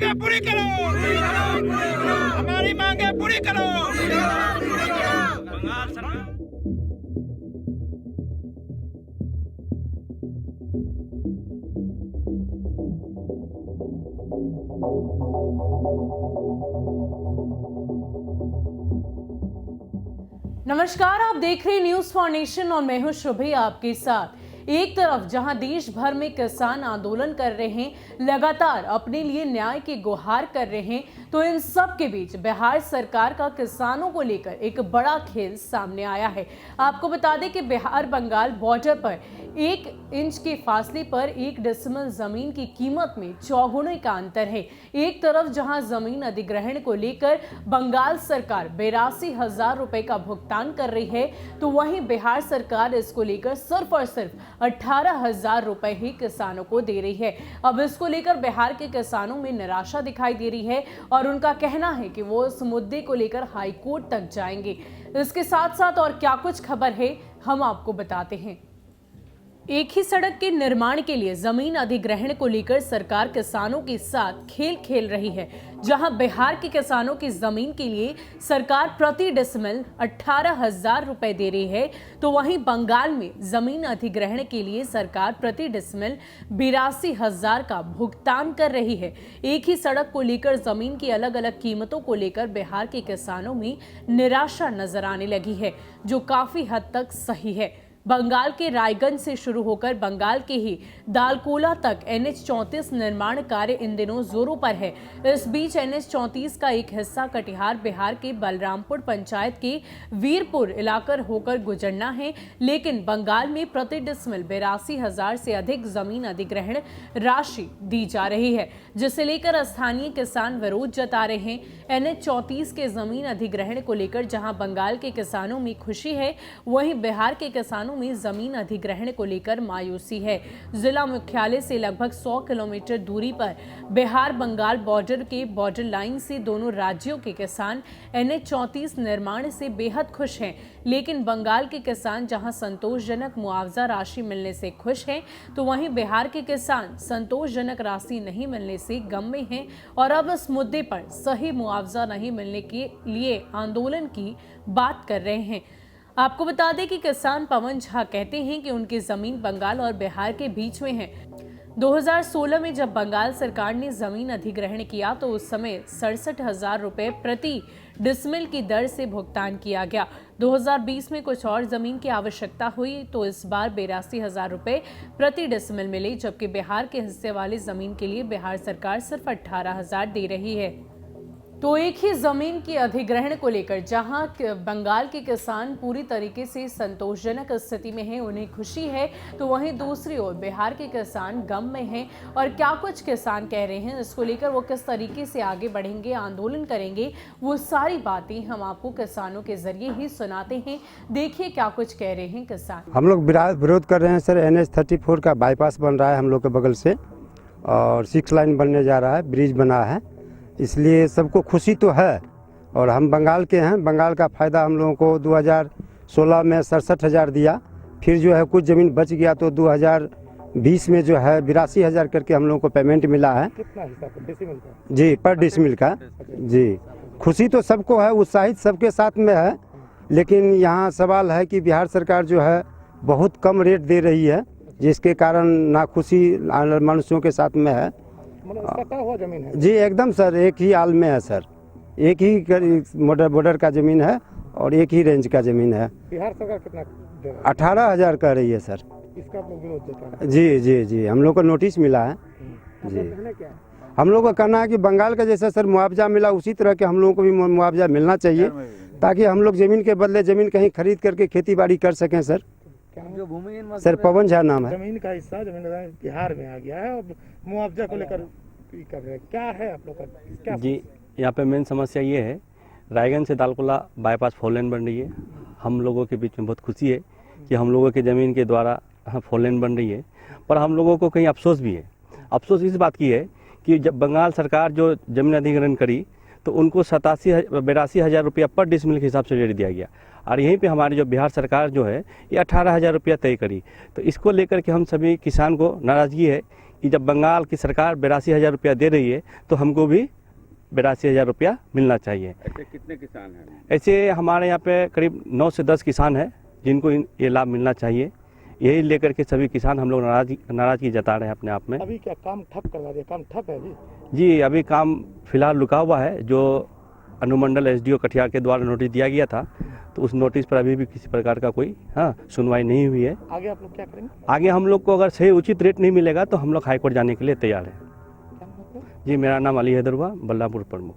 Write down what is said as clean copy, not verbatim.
मांगे पूरी करो, हमारी मांगे पूरी करो। बंगाल सरकार नमस्कार, आप देख रहे हैं न्यूज फॉर नेशन और मैं हूं शुभी आपके साथ। एक तरफ जहां देश भर में किसान आंदोलन कर रहे हैं, लगातार अपने लिए न्याय की गुहार कर रहे हैं, तो इन सब के बीच बिहार सरकार का किसानों को लेकर एक बड़ा खेल सामने आया है। आपको बता दें कि बिहार बंगाल बॉर्डर पर 1 इंच के फासले पर 1 डेसिमल जमीन की कीमत में चौगुने का अंतर है। एक तरफ जहां जमीन अधिग्रहण को लेकर बंगाल सरकार 82,000 रुपए का भुगतान कर रही है, तो वहीं बिहार सरकार इसको लेकर सिर्फ और सिर्फ 18,000 रुपए ही किसानों को दे रही है। अब इसको लेकर बिहार के किसानों में निराशा दिखाई दे रही है और उनका कहना है कि वो इस मुद्दे को लेकर हाई कोर्ट तक जाएंगे। इसके साथ साथ और क्या कुछ खबर है हम आपको बताते हैं। एक ही सड़क के निर्माण के लिए जमीन अधिग्रहण को लेकर सरकार किसानों के साथ खेल खेल रही है। जहां बिहार के किसानों की जमीन के लिए सरकार प्रति डेसिमल 18,000 रुपए दे रही है, तो वहीं बंगाल में जमीन अधिग्रहण के लिए सरकार प्रति डेसिमल 82,000 का भुगतान कर रही है। एक ही सड़क को लेकर जमीन की अलग अलग कीमतों को लेकर बिहार के किसानों में निराशा नजर आने लगी है, जो काफी हद तक सही है। बंगाल के रायगंज से शुरू होकर बंगाल के ही दालकोला तक NH-34 निर्माण कार्य इन दिनों जोरों पर है। इस बीच NH-34 का एक हिस्सा कटिहार बिहार के बलरामपुर पंचायत के वीरपुर इलाका होकर गुजरना है, लेकिन बंगाल में प्रति डेसिमल 82,000 से अधिक जमीन अधिग्रहण राशि दी जा रही है, जिसे लेकर स्थानीय किसान विरोध जता रहे हैं। NH-34 के जमीन अधिग्रहण को लेकर जहां बंगाल के किसानों में खुशी है, वहीं बिहार के किसानों में जमीन अधिग्रहण को लेकर मायूसी है। जिला मुख्यालय से लगभग 100 किलोमीटर दूरी पर बिहार बंगाल बॉर्डर के बॉर्डर लाइन से दोनों राज्यों के किसान NH-34 निर्माण से बेहद खुश हैं, लेकिन बंगाल के किसान जहां संतोषजनक मुआवजा राशि मिलने से खुश हैं, तो वहीं बिहार के किसान संतोषजनक राशि नहीं मिलने से गम में हैं और अब इस मुद्दे पर सही मुआवजा नहीं मिलने के लिए आंदोलन की बात कर रहे हैं। आपको बता दें कि किसान पवन झा कहते हैं कि उनकी जमीन बंगाल और बिहार के बीच में है। 2016 में जब बंगाल सरकार ने जमीन अधिग्रहण किया तो उस समय 67,000 रुपए प्रति डिसमिल की दर से भुगतान किया गया। 2020 में कुछ और जमीन की आवश्यकता हुई तो इस बार 82,000 रुपए प्रति डिसमिल मिले, जबकि बिहार के हिस्से वाली जमीन के लिए बिहार सरकार सिर्फ 18,000 दे रही है। तो एक ही जमीन की अधिग्रहण को लेकर जहां बंगाल के किसान पूरी तरीके से संतोषजनक स्थिति में हैं, उन्हें खुशी है, तो वहीं दूसरी ओर बिहार के किसान गम में हैं। और क्या कुछ किसान कह रहे हैं, इसको लेकर वो किस तरीके से आगे बढ़ेंगे, आंदोलन करेंगे, वो सारी बातें हम आपको किसानों के जरिए ही सुनाते हैं। देखिए क्या कुछ कह रहे हैं किसान। हम लोग विरोध कर रहे हैं सर। NH-34 का बाईपास बन रहा है हम लोग के बगल से और 6 लाइन बनने जा रहा है, ब्रिज बना है, इसलिए सबको खुशी तो है। और हम बंगाल के हैं, बंगाल का फ़ायदा हम लोगों को 2016 में 67,000 दिया, फिर जो है कुछ ज़मीन बच गया तो 2020 में जो है 82,000 करके हम लोगों को पेमेंट मिला है। कितना हिसाब डेसिमल का? जी, पर डिसमिल का। जी, खुशी तो सबको है, उत्साहित सबके साथ में है, लेकिन यहाँ सवाल है कि बिहार सरकार जो है बहुत कम रेट दे रही है, जिसके कारण नाखुशी मनुष्यों के साथ में है। कटा हुआ जमीन है? जी एकदम सर, एक ही आल में है सर, एक ही बॉर्डर का जमीन है और एक ही रेंज का जमीन है। बिहार सरकार कितना? 18,000 कह रही है सर। इसका विरोध जता है? जी जी जी, हम लोग को नोटिस मिला है जी। क्या है? हम लोग का कहना है कि बंगाल का जैसा सर मुआवजा मिला उसी तरह के हम लोगों को भी मुआवजा मिलना चाहिए, ताकि हम लोग जमीन के बदले जमीन कहीं खरीद करके खेती बाड़ी कर सकें सर। जो भूमि सर पवन झा नाम है। जमीन का हिस्सा जमीन बिहार में आ गया है और मुआवजा को लेकर कर रहे हैं, क्या है आप लोग का क्या? जी, यहाँ पे मेन समस्या ये है, रायगंज से दालकोला बाईपास 4 लेन बन रही है। हम लोगों के बीच में बहुत खुशी है कि हम लोगों के ज़मीन के द्वारा 4 लेन बन रही है, पर हम लोगों को कहीं अफसोस भी है। अफसोस इस बात की है कि जब बंगाल सरकार जो जमीन अधिग्रहण करी तो उनको 82,000 रुपया पर डिसमिल के हिसाब से रेट दिया गया, और यहीं पे हमारी जो बिहार सरकार जो है ये 18,000 रुपया तय करी। तो इसको लेकर के हम सभी किसान को नाराज़गी है कि जब बंगाल की सरकार 82,000 रुपया दे रही है तो हमको भी 82,000 रुपया मिलना चाहिए। ऐसे कितने किसान हैं? ऐसे हमारे यहाँ पे करीब 9 से 10 किसान हैं जिनको ये लाभ मिलना चाहिए। यही लेकर के सभी किसान हम लोग नाराजगी जता रहे हैं अपने आप में। अभी क्या काम ठप करवा दिया? काम ठप है अभी? जी, अभी काम फिलहाल रुका हुआ है। जो अनुमंडल एसडीओ कटिहार के द्वारा नोटिस दिया गया था, तो उस नोटिस पर अभी भी किसी प्रकार का कोई सुनवाई नहीं हुई है। आगे आप लोग क्या करेंगे? आगे हम लोग को अगर सही उचित रेट नहीं मिलेगा तो हम लोग हाईकोर्ट जाने के लिए तैयार हैं। क्या नाम है आपका? जी, मेरा नाम अली हैदर हुआ, बल्लापुर प्रमुख।